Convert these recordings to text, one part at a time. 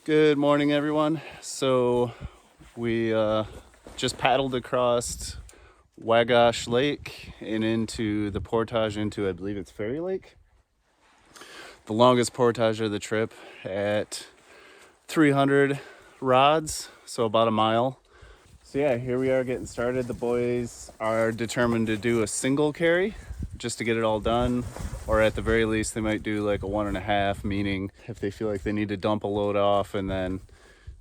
Good morning, everyone. So we just paddled across Wagosh Lake and into the portage into, I believe it's Fairy Lake. The longest portage of the trip at 300 rods, so about a mile. So yeah, here we are getting started. The boys are determined to do a single carry just to get it all done, or at the very least they might do like a 1.5, meaning if they feel like they need to dump a load off and then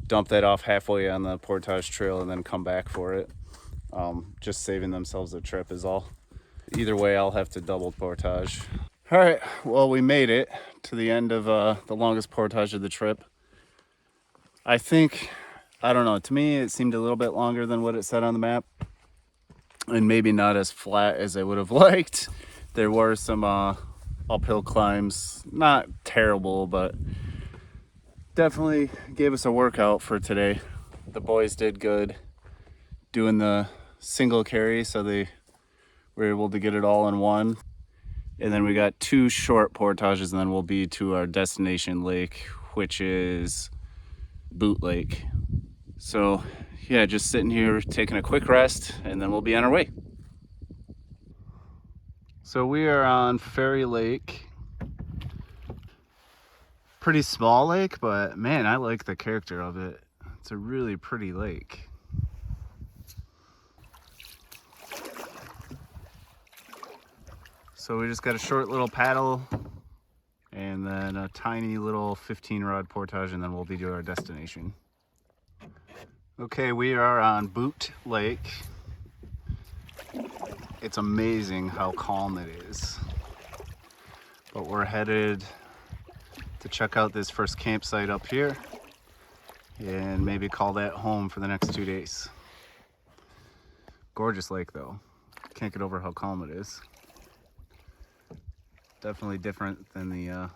dump that off halfway on the portage trail and then come back for it. Just saving themselves a trip is all. Either way, I'll have to double portage. All right, well, we made it to the end of the longest portage of the trip. I don't know, to me it seemed a little bit longer than what it said on the map, and maybe not as flat as I would have liked. There were some uphill climbs, not terrible, but definitely gave us a workout for today. The boys did good doing the single carry, so they were able to get it all in one. And then we got 2 short portages, and then we'll be to our destination lake, which is Boot Lake. So yeah, just sitting here taking a quick rest, and then we'll be on our way. So we are on Fairy Lake. Pretty small lake, but man, I like the character of it. It's a really pretty lake. So we just got a short little paddle and then a tiny little 15-rod portage, and then we'll be to our destination. Okay, we are on Boot Lake. It's amazing how calm it is. But we're headed to check out this first campsite up here and maybe call that home for the next 2 days. Gorgeous lake though. Can't get over how calm it is. Definitely different than the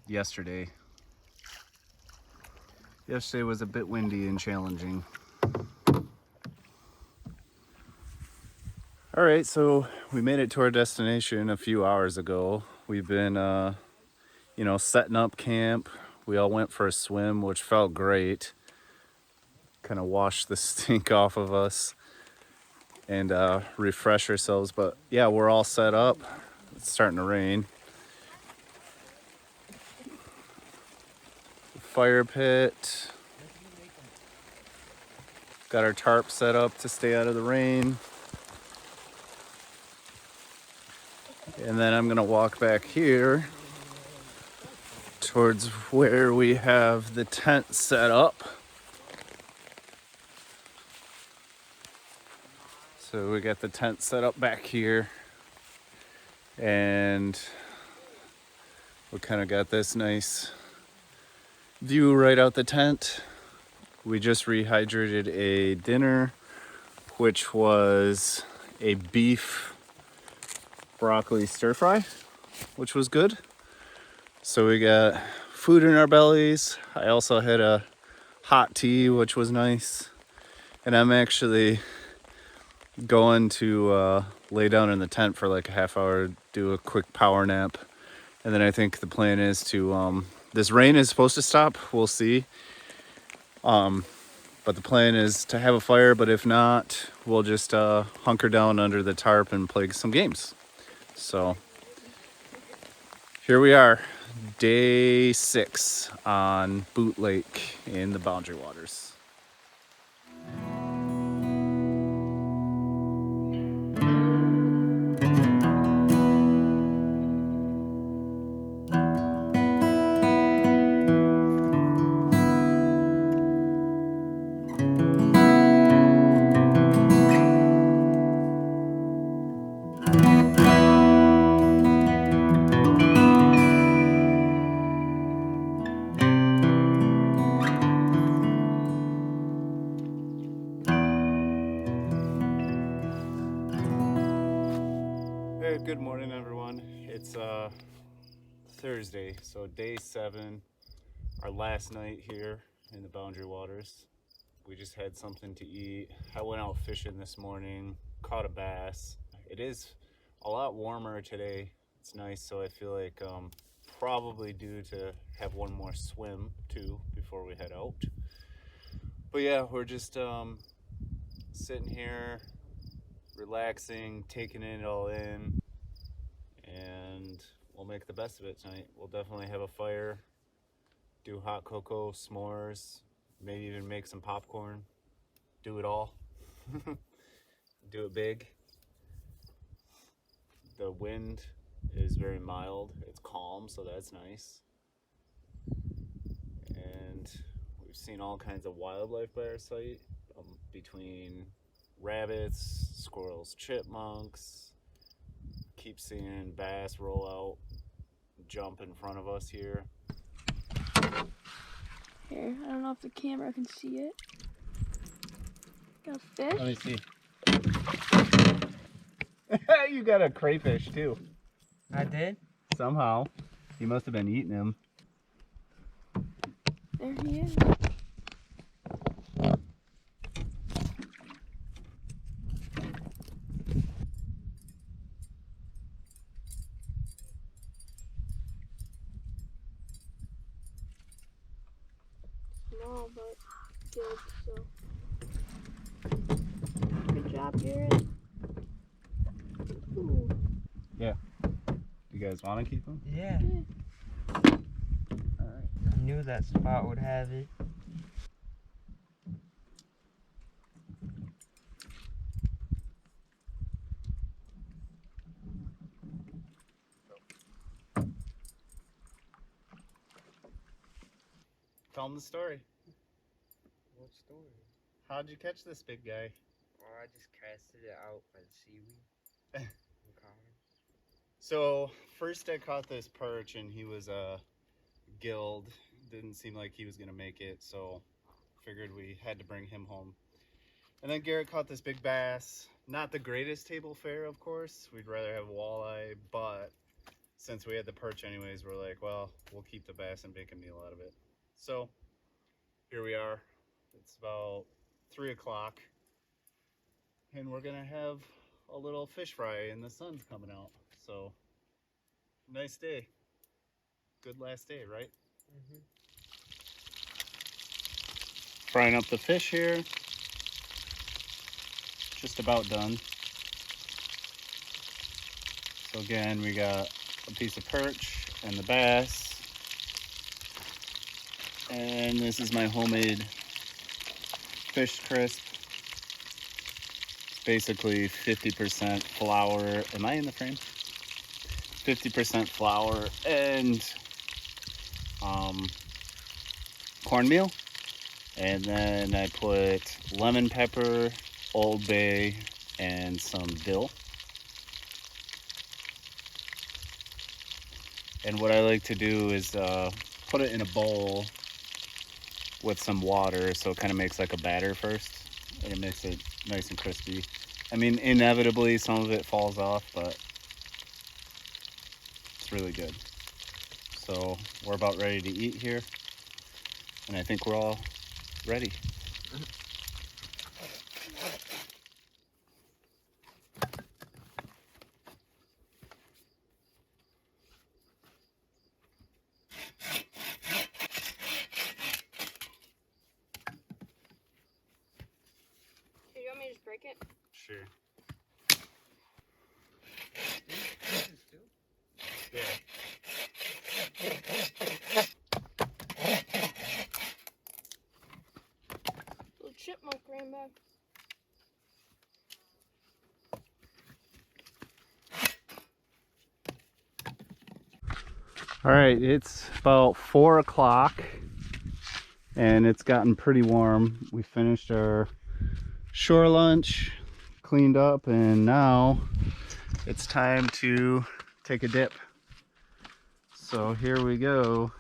yesterday. Yesterday was a bit windy and challenging. All right, so we made it to our destination a few hours ago. We've been, setting up camp. We all went for a swim, which felt great. Kind of washed the stink off of us and refresh ourselves. But yeah, we're all set up. It's starting to rain. Fire pit. Got our tarp set up to stay out of the rain. And then I'm gonna walk back here towards where we have the tent set up. So we got the tent set up back here, and we kind of got this nice view right out the tent. We just rehydrated a dinner, which was a beef broccoli stir fry, which was good. So we got food in our bellies. I also had a hot tea, which was nice. And I'm actually going to lay down in the tent for like a half hour, do a quick power nap. And then I think the plan is to, this rain is supposed to stop. We'll see. But the plan is to have a fire, but if not, we'll just hunker down under the tarp and play some games. So here we are, day 6 on Boot Lake in the Boundary Waters. Hey, good morning, everyone. It's Thursday, so day 7, our last night here in the Boundary Waters. We just had something to eat. I went out fishing this morning, caught a bass. It is a lot warmer today. It's nice, so I feel like probably due to have one more swim too before we head out. But yeah, we're just sitting here, relaxing, taking it all in, and we'll make the best of it tonight. We'll definitely have a fire, do hot cocoa, s'mores, maybe even make some popcorn, do it all. Do it big. The wind is very mild, it's calm, so that's nice. And we've seen all kinds of wildlife by our site, between rabbits, squirrels, chipmunks. Keep seeing bass roll out, jump in front of us here. Here, I don't know if the camera can see it. Got a fish? Let me see. You got a crayfish too. I did? Somehow. He must have been eating him. There he is. Small, but good, so. Good job, Garrett. Ooh. Yeah. You guys want to keep him? Yeah. Alright. I knew that spot would have it. Tell him the story. What story? How'd you catch this big guy? Oh, I just casted it out by the seaweed. So first I caught this perch and he was gilled. Didn't seem like he was gonna make it, so figured we had to bring him home. And then Garrett caught this big bass. Not the greatest table fare, of course. We'd rather have walleye, but since we had the perch anyways, we're like, well, we'll keep the bass and make a meal out of it. So here we are. It's about 3 o'clock and we're gonna have a little fish fry and the sun's coming out. So nice day. Good last day, right? Mm-hmm. Frying up the fish here. Just about done. So again, we got a piece of perch and the bass. And this is my homemade fish crisp. Basically 50% flour. Am I in the frame? 50% flour and cornmeal. And then I put lemon pepper, Old Bay, and some dill. And what I like to do is put it in a bowl with some water, so it kind of makes like a batter first, and it makes it nice and crispy. I mean, inevitably some of it falls off, but it's really good. So we're about ready to eat here, and I think we're all ready. You want me to just break it? Sure. Yeah. Little chipmunk ran back. All right, it's about 4 o'clock and it's gotten pretty warm. We finished our shore lunch, cleaned up, and now it's time to take a dip. So here we go.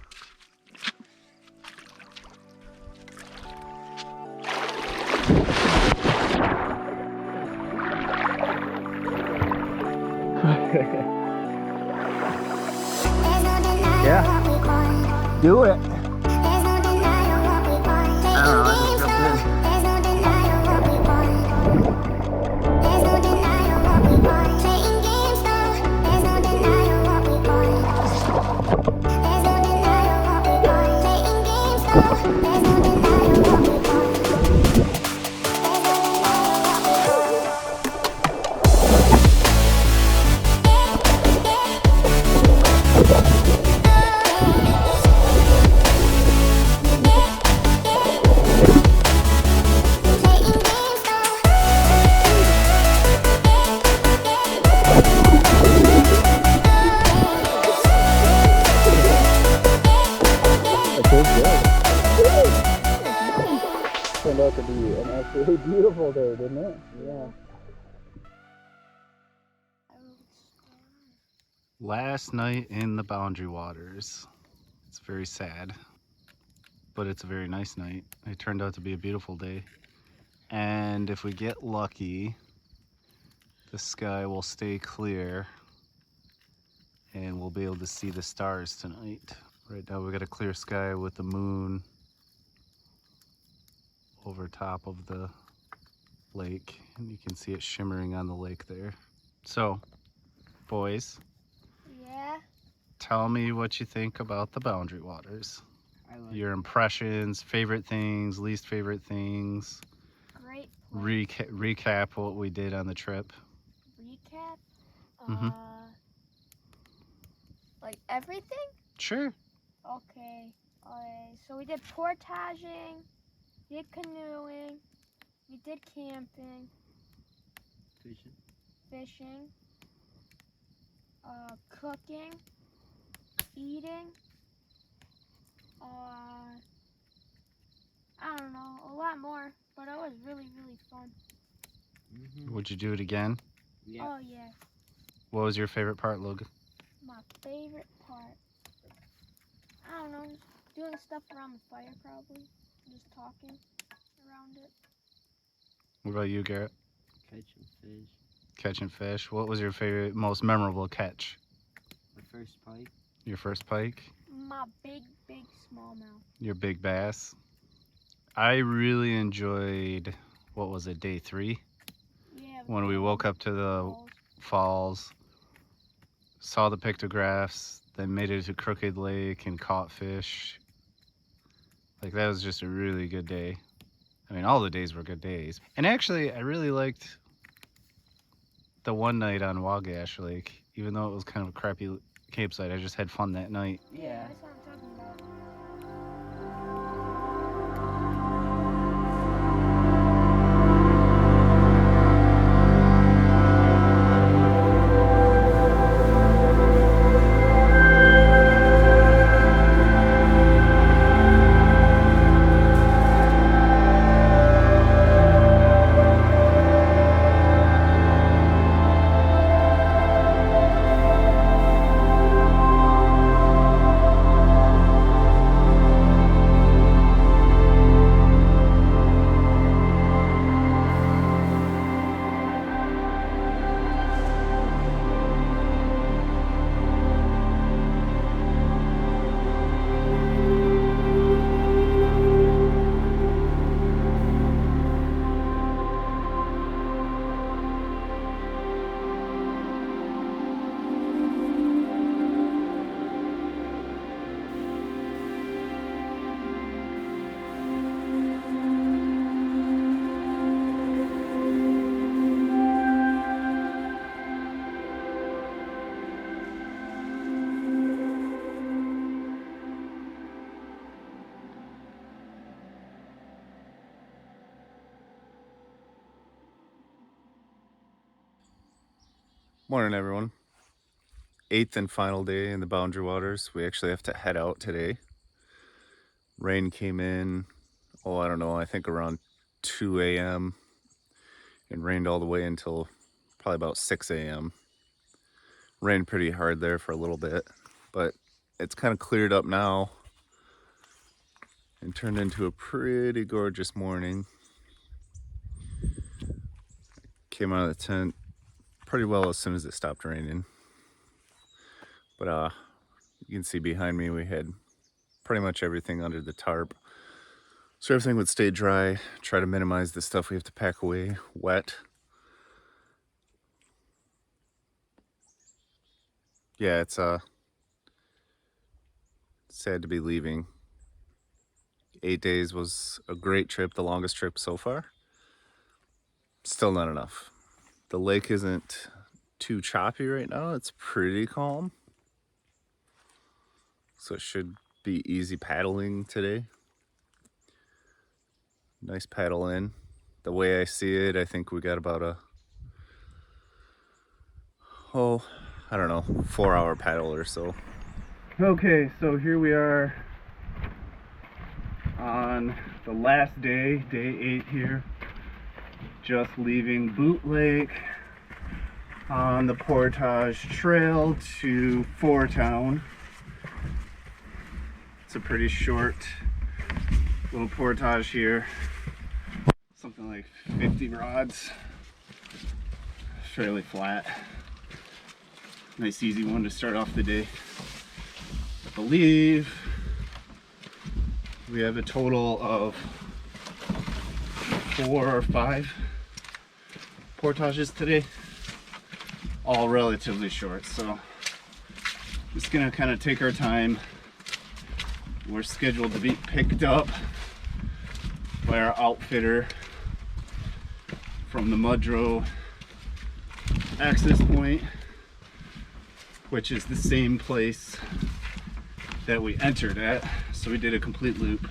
Yeah, do it. Turned out to be an absolutely beautiful day, didn't it? Yeah. Last night in the Boundary Waters. It's very sad, but it's a very nice night. It turned out to be a beautiful day. And if we get lucky, the sky will stay clear and we'll be able to see the stars tonight. Right now we got a clear sky with the moon over top of the lake, and you can see it shimmering on the lake there. So, boys, Yeah. tell me what you think about the Boundary Waters. I like Your impressions, favorite things, least favorite things. Great place. Recap what we did on the trip. Recap. Mhm. Like everything? Sure. Okay. So we did portaging, did canoeing, we did camping, fishing, cooking, eating, I don't know, a lot more, but it was really, really fun. Would you do it again? Yeah. Oh yeah, What was your favorite part, Logan? my favorite part. I don't know, doing stuff around the fire probably, just talking around it. What about you, Garrett? Catching fish. Catching fish. What was your favorite, most memorable catch? My first pike. Your first pike? My big, big smallmouth. Your big bass? I really enjoyed, what was it, day 3? Yeah. When we woke up to the balls. falls, saw the pictographs, then made it to Crooked Lake and caught fish. Like, that was just a really good day. I mean, all the days were good days. And actually, I really liked the one night on Wagosh Lake. Even though it was kind of a crappy campsite, I just had fun that night. Yeah, that's what I'm talking about. Morning, everyone. 8th and final day in the Boundary Waters. We actually have to head out today. Rain came in, I don't know, I think around 2 a.m. and rained all the way until probably about 6 a.m. Rained pretty hard there for a little bit, but it's kind of cleared up now and turned into a pretty gorgeous morning. Came out of the tent pretty well as soon as it stopped raining. But you can see behind me we had pretty much everything under the tarp. So everything would stay dry, try to minimize the stuff we have to pack away wet. Yeah, it's sad to be leaving. 8 days was a great trip, the longest trip so far. Still not enough. The lake isn't too choppy right now. It's pretty calm. So it should be easy paddling today. Nice paddle in. The way I see it, I think we got about a, I don't know, 4-hour paddle or so. Okay, so here we are on the last day, day 8 here. Just leaving Boot Lake on the Portage Trail to Town. It's a pretty short little portage here. Something like 50 rods. Fairly flat. Nice easy one to start off the day. I believe we have a total of 4 or 5 portages today, all relatively short, so just gonna kind of take our time. We're scheduled to be picked up by our outfitter from the Mudrow access point, which is the same place that we entered at. So we did a complete loop.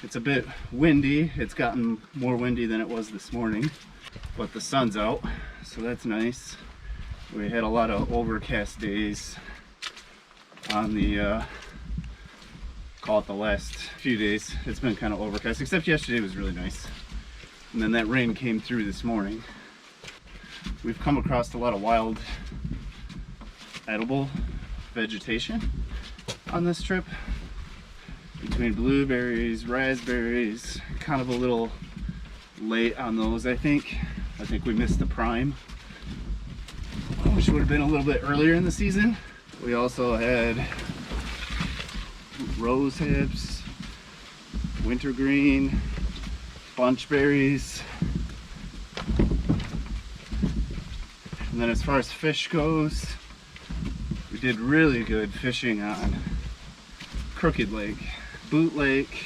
It's a bit windy. It's gotten more windy than it was this morning, but the sun's out, so that's nice. We had a lot of overcast days on the call it the last few days. It's been kind of overcast, except yesterday was really nice, and then that rain came through this morning. We've come across a lot of wild edible vegetation on this trip, between blueberries, raspberries. Kind of a little late on those, I think. I think we missed the prime, which would have been a little bit earlier in the season. We also had rose hips, wintergreen, bunch berries. And then as far as fish goes, we did really good fishing on Crooked Lake. Boot Lake,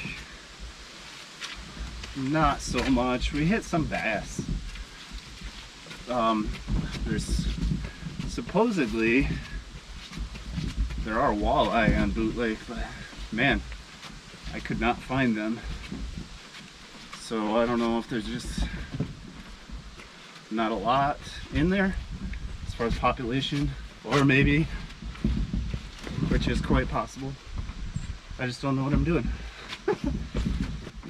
not so much. We hit some bass. There's supposedly there are walleye on Boot Lake, but man, I could not find them. So I don't know if there's just not a lot in there as far as population, or maybe, which is quite possible, I just don't know what I'm doing.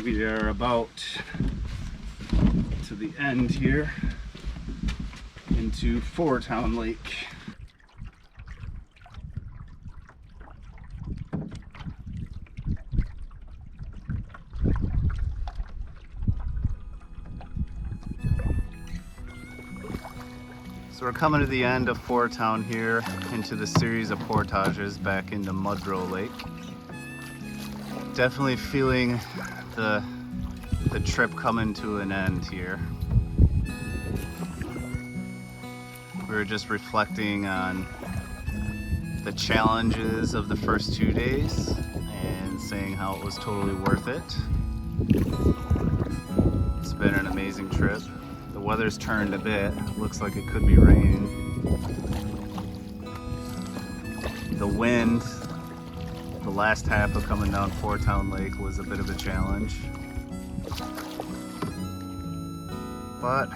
We are about to the end here into Town Lake. So we're coming to the end of Town here, into the series of portages back into Mudrow Lake. Definitely feeling the trip coming to an end here. We were just reflecting on the challenges of the first 2 days and saying how it was totally worth it. It's been an amazing trip. The weather's turned a bit. Looks like it could be raining. The wind, the last half of coming down Town Lake was a bit of a challenge. But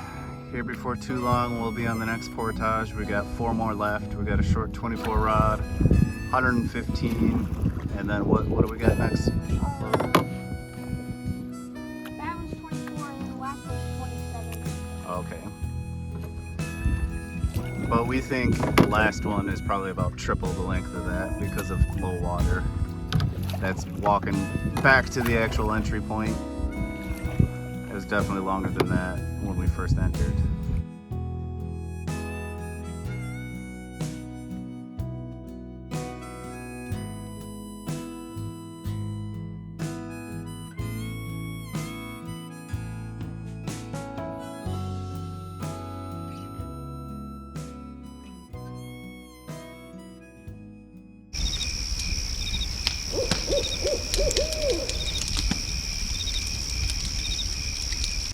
here before too long, we'll be on the next portage. We got 4 more left. We got a short 24 rod, 115, and then what do we got next? That was 24 and the last one was 27. Okay. But we think the last one is probably about triple the length of that because of low water. That's walking back to the actual entry point. It was definitely longer than that when we first entered.